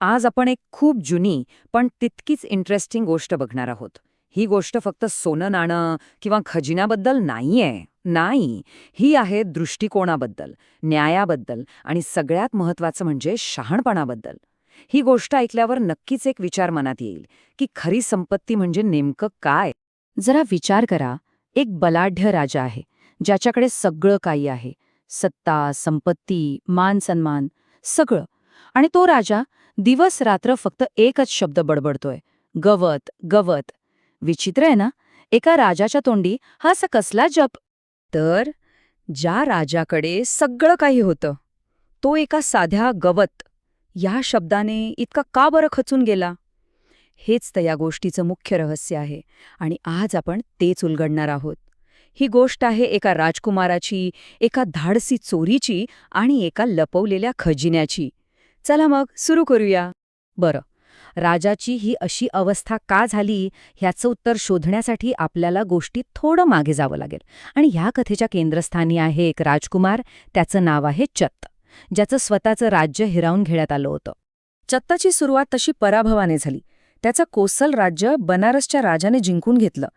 आज आपण एक खूप जुनी पण तितकीच इंटरेस्टिंग गोष्ट बघणार आहोत. ही गोष्ट फक्त सोनं नाणं किंवा खजिन्याबद्दल नाहीये. नाही, ही आहे दृष्टिकोनाबद्दल, न्यायाबद्दल आणि सगळ्यात महत्वाचं म्हणजे शहाणपणाबद्दल. ही गोष्ट ऐकल्यावर नक्कीच एक विचार मनात येईल की खरी संपत्ती म्हणजे नेमकं काय. जरा विचार करा, एक बलाढ्य राजा आहे ज्याच्याकडे सगळं काही आहे, सत्ता, संपत्ती, मान सन्मान, सगळं. आणि तो राजा दिवस रात्र फक्त एकच शब्द बडबडतोय, गवत गवत. विचित्र आहे ना? एका राजाच्या तोंडी हा असा कसला जप. तर ज्या राजाकडे सगळं काही होतं, तो एका साध्या गवत या शब्दाने इतका का बरं खचून गेला? हेच तर या गोष्टीचं मुख्य रहस्य आहे आणि आज आपण तेच उलगडणार आहोत. ही गोष्ट आहे एका राजकुमाराची, एका धाडसी चोरीची आणि एका लपवलेल्या खजिन्याची. चला मग सुरू करूया. बरं, राजाची ही अशी अवस्था का झाली ह्याचं उत्तर शोधण्यासाठी आपल्याला गोष्टीत थोडं मागे जावं लागेल. आणि ह्या कथेच्या केंद्रस्थानी आहे एक राजकुमार, त्याचं नाव आहे चत्त, ज्याचं स्वतःचं राज्य हिरावून घेण्यात आलं होतं. चत्ताची सुरुवात तशी पराभवाने झाली. त्याचं कोसल राज्य बनारसच्या राजाने जिंकून घेतलं.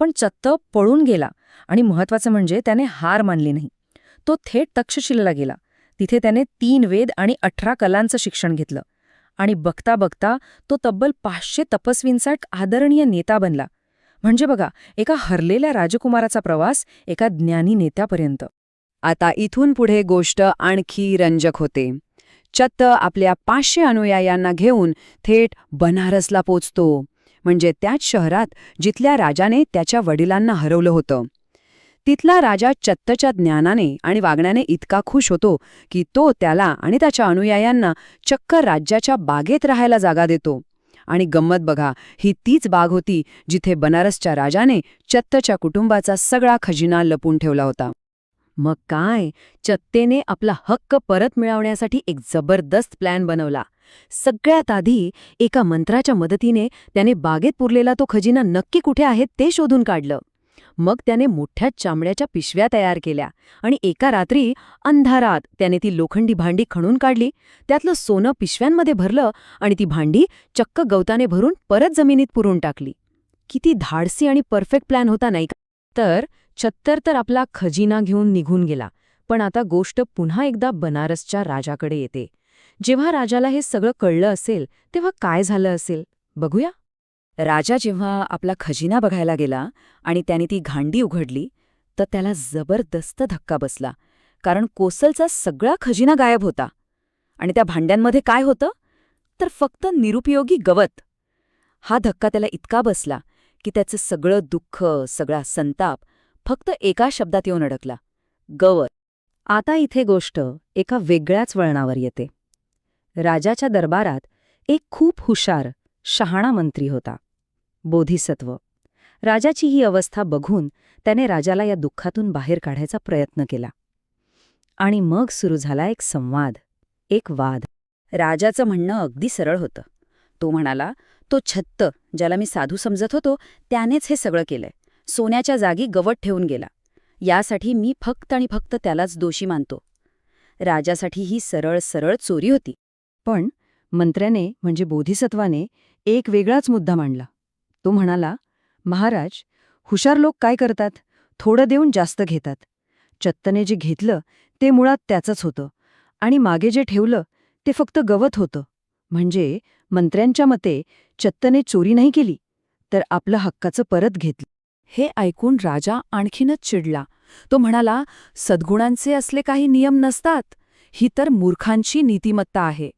पण चत्त पळून गेला आणि महत्वाचं म्हणजे त्याने हार मानली नाही. तो थेट तक्षशिलेला गेला. तिथे त्याने 3 वेद आणि 18 कलांचं शिक्षण घेतलं. आणि बघता बघता तो तब्बल 500 तपस्वींचा एक आदरणीय नेता बनला. म्हणजे बघा, एका हरलेल्या राजकुमाराचा प्रवास एका ज्ञानी नेत्यापर्यंत. आता इथून पुढे गोष्ट आणखी रंजक होते. चत्त आपल्या 500 अनुयायांना घेऊन थेट बनारसला पोचतो, म्हणजे त्याच शहरात जिथल्या राजाने त्याच्या वडिलांना हरवलं होतं. तिथला राजा चत्तच्या ज्ञानाने आणि वागण्याने इतका खुश होतो की तो त्याला आणि त्याच्या अनुयायांना चक्क राज्याच्या बागेत राहायला जागा देतो. आणि गंमत बघा, ही तीच बाग होती जिथे बनारसच्या राजाने चत्तच्या कुटुंबाचा सगळा खजिना लपून ठेवला होता. मग काय, चत्तेने आपला हक्क परत मिळवण्यासाठी एक जबरदस्त प्लॅन बनवला. सगळ्यात आधी एका मंत्राच्या मदतीने त्याने बागेत पुरलेला तो खजिना नक्की कुठे आहे ते शोधून काढलं. मग त्याने मोठ्या चामड्याच्या पिशव्या तयार केल्या आणि एका रात्री अंधारात त्याने ती लोखंडी भांडी खणून काढली. त्यातलं सोनं पिशव्यांमध्ये भरलं आणि ती भांडी चक्क गवताने भरून परत जमिनीत पुरून टाकली. किती धाडसी आणि परफेक्ट प्लॅन होता, नाही का? तर चत्तर तर आपला खजिना घेऊन निघून गेला. पण आता गोष्ट पुन्हा एकदा बनारसच्या राजाकडे येते. जेव्हा राजाला हे सगळं कळलं असेल तेव्हा काय झालं असेल, बघूया. राजा जेव्हा आपला खजिना बघायला गेला आणि त्याने ती भांडी उघडली तर त्याला जबरदस्त धक्का बसला. कारण कोसलचा सगळा खजिना गायब होता. आणि त्या भांड्यांमध्ये काय होतं? तर फक्त निरुपयोगी गवत. हा धक्का त्याला इतका बसला की त्याचं सगळं दुःख, सगळा संताप फक्त एका शब्दात येऊन अडकला, गवत. आता इथे गोष्ट एका वेगळ्याच वळणावर येते. राजाच्या दरबारात एक खूप हुशार, शहाणा मंत्री होता, बोधिसत्व. राजाची ही अवस्था बघून त्याने राजाला या दुःखातून बाहेर काढायचा प्रयत्न केला. आणि मग सुरू झाला एक संवाद, एक वाद. राजाचं म्हणणं अगदी सरळ होतं. तो म्हणाला, तो छत्त, ज्याला मी साधू समजत होतो, त्यानेच हे सगळं केलंय. सोन्याच्या जागी गवत ठेवून गेला. यासाठी मी फक्त आणि फक्त त्यालाच दोषी मानतो. राजासाठी ही सरळ सरळ चोरी होती. पण मंत्र्याने म्हणजे बोधिसत्वाने एक वेगळाच मुद्दा मांडला. तो म्हणाला, महाराज, हुशार लोक काय करतात? थोडं देऊन जास्त घेतात. चत्तने जे घेतलं ते मुळात त्याचंच होतं आणि मागे जे ठेवलं ते फक्त गवत होतं. म्हणजे मंत्र्यांच्या मते चत्तने चोरी नाही केली, तर आपलं हक्काचं परत घेतलं. हे ऐकून राजा आणखीनच चिडला. तो म्हणाला, सद्गुणांचे असले काही नियम नसतात. ही तर मूर्खांची नीतिमत्ता आहे.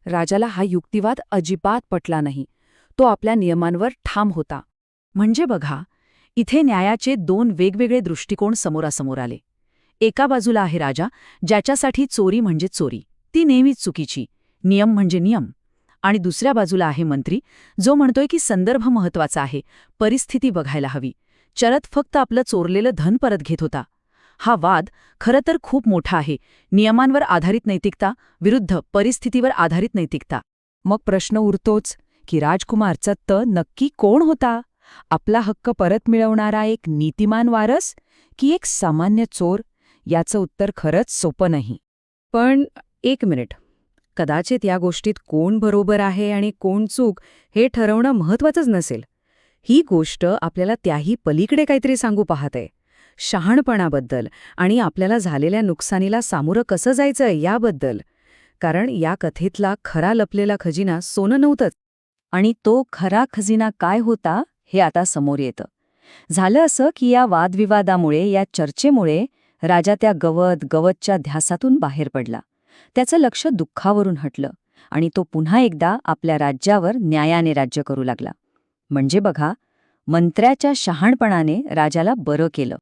राजाला हा युक्तिवाद अजिबात पटला नाही. तो आपल्या नियमांवर ठाम होता. म्हणजे बघा, इथे न्यायाचे 2 वेगवेगळे दृष्टिकोन समोरासमोर आले. एका बाजूला आहे राजा, ज्याच्यासाठी चोरी म्हणजे चोरी, ती नेहमीच चुकीची, नियम म्हणजे नियम. आणि दुसऱ्या बाजूला आहे मंत्री, जो म्हणतोय की संदर्भ महत्वाचा आहे, परिस्थिती बघायला हवी. चरत फक्त आपलं चोरलेलं धन परत घेत होता. हा वाद खरं तर खूप मोठा आहे. नियमांवर आधारित नैतिकता विरुद्ध परिस्थितीवर आधारित नैतिकता. मग प्रश्न उरतोच की राजकुमार चत्त नक्की कोण होता? आपला हक्क परत मिळवणारा एक नीतिमान वारस की एक सामान्य चोर? याचं उत्तर खरंच सोपं नाही. पण एक मिनिट, कदाचित या गोष्टीत कोण बरोबर आहे आणि कोण चूक हे ठरवणं महत्वाचंच नसेल. ही गोष्ट आपल्याला त्याही पलीकडे काहीतरी सांगू पाहते. शहाणपणाबद्दल आणि आपल्याला झालेल्या नुकसानीला सामोरं कसं जायचं याबद्दल. कारण या कथेतला खरा लपलेला खजिना सोनं नव्हतंच. आणि तो खरा खजिना काय होता हे आता समोर येतं. झालं असं की या वादविवादामुळे, या चर्चेमुळे राजा त्या गवतच्या ध्यासातून बाहेर पडला. त्याचं लक्ष दुःखावरून हटलं आणि तो पुन्हा एकदा आपल्या राज्यावर न्यायाने राज्य करू लागला. म्हणजे बघा, मंत्र्याच्या शहाणपणाने राजाला बरं केलं.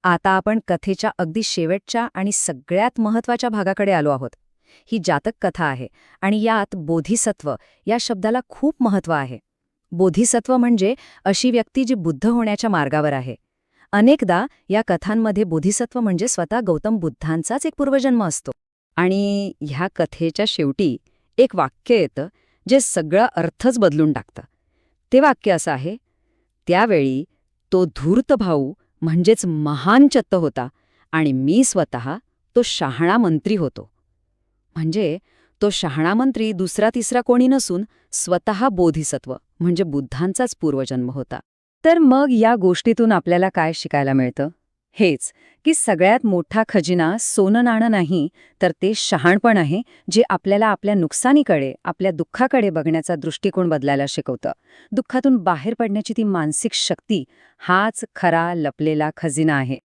आता आपण कथेच्या अगदी शेवटच्या आणि सगळ्यात महत्त्वाच्या भागाकडे आलो आहोत. ही जातक कथा आहे आणि यात बोधिसत्व या शब्दाला खूप महत्त्व आहे. बोधिसत्व म्हणजे अशी व्यक्ती जी बुद्ध होण्याच्या मार्गावर आहे. अनेकदा या कथांमध्ये बोधिसत्व म्हणजे स्वतः गौतम बुद्धांचाच एक पूर्वजन्म असतो. आणि ह्या कथेच्या शेवटी एक वाक्य येतं जे सगळा अर्थच बदलून टाकतं. ते वाक्य असं आहे, त्यावेळी तो धूर्त भाऊ म्हणजेच महान चत्त होता आणि मी स्वतः तो शहाणा मंत्री होतो. म्हणजे तो शहाणा मंत्री दुसरा तिसरा कोणी नसून स्वतः बोधिसत्व म्हणजे बुद्धांचाच पूर्वजन्म होता. तर मग या गोष्टीतून आपल्याला काय शिकायला मिळतं? हेच की सगळ्यात मोठा खजिना सोनं नाणं नाही, तर ते शहाणपण आहे, जे आपल्याला आपल्या नुकसानीकडे, आपल्या दुःखाकडे बघण्याचा दृष्टिकोन बदलायला शिकवतं. दुःखातून बाहेर पडण्याची ती मानसिक शक्ती हाच खरा लपलेला खजिना आहे.